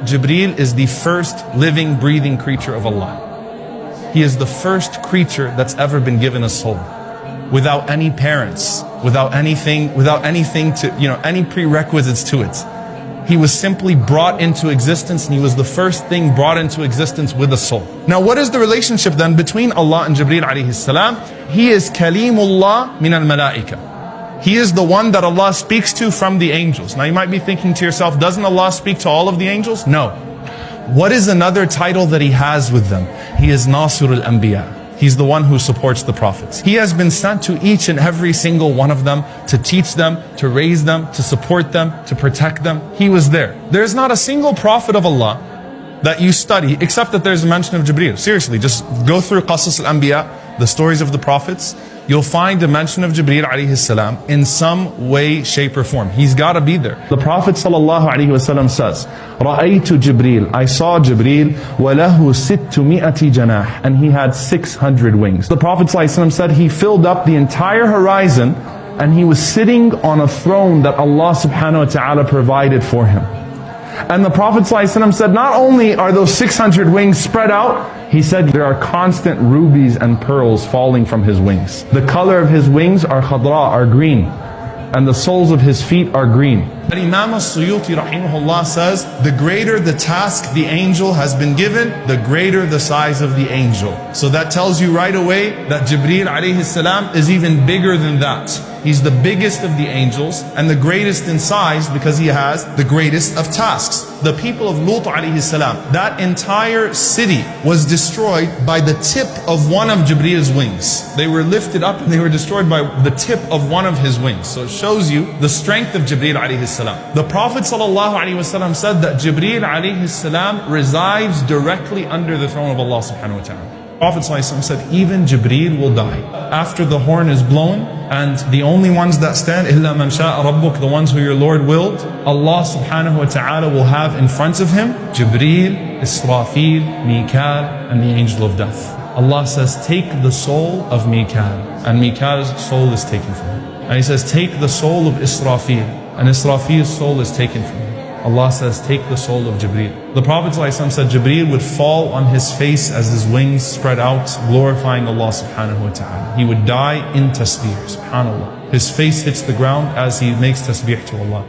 Jibreel is the first living, breathing creature of Allah. He is the first creature that's ever been given a soul, without any parents, without anything to, any prerequisites to it. He was simply brought into existence, and he was the first thing brought into existence with a soul. Now, what is the relationship then between Allah and Jibreel alayhi salam? He is Kalimullah min al-malaika. He is the one that Allah speaks to from the angels. Now you might be thinking to yourself, doesn't Allah speak to all of the angels? No. What is another title that He has with them? He is Nasirul Anbiya. He's the one who supports the prophets. He has been sent to each and every single one of them to teach them, to raise them, to support them, to protect them. He was there. There's not a single prophet of Allah that you study except that there's a mention of Jibreel. Seriously, just go through Qasas al-Anbiya, the stories of the prophets. You'll find a mention of Jibreel alayhi salam in some way, shape or form. He's got to be there. The Prophet sallallahu alayhi wasallam says, "Ra'aytu Jibreel, I saw Jibreel, walahu sittumi'ati janah, and he had 600 wings." The Prophet sallallahu alayhi wasallam said he filled up the entire horizon, and he was sitting on a throne that Allah subhanahu wa ta'ala provided for him. And the Prophet ﷺ said, not only are those 600 wings spread out, he said there are constant rubies and pearls falling from his wings. The color of his wings are khadra, are green. And the soles of his feet are green. Imam al-Suyuti rahimahullah says, the greater the task the angel has been given, the greater the size of the angel. So that tells you right away that Jibreel alayhi salam is even bigger than that. He's the biggest of the angels and the greatest in size because he has the greatest of tasks. The people of Lut alayhi salam, that entire city was destroyed by the tip of one of Jibreel's wings. They were lifted up and they were destroyed by the tip of one of his wings. So it shows you the strength of Jibreel alayhi salam. The Prophet sallallahu alayhi wasallam said that Jibreel alayhi salam resides directly under the throne of Allah subhanahu wa ta'ala. Prophet ﷺ said, even Jibreel will die. After the horn is blown, and the only ones that stand, إِلَّا مَنْ شَاءَ رَبُّكَ, the ones who your Lord willed, Allah subhanahu wa ta'ala will have in front of him, Jibreel, Israfil, Mikal, and the angel of death. Allah says, take the soul of Mikal, and Mikal's soul is taken from him. And He says, take the soul of Israfil, and Israfil's soul is taken from him. Allah says, take the soul of Jibreel. The Prophet ﷺ said Jibreel would fall on his face as his wings spread out, glorifying Allah subhanahu wa ta'ala. He would die in tasbih, subhanAllah. His face hits the ground as he makes tasbih to Allah.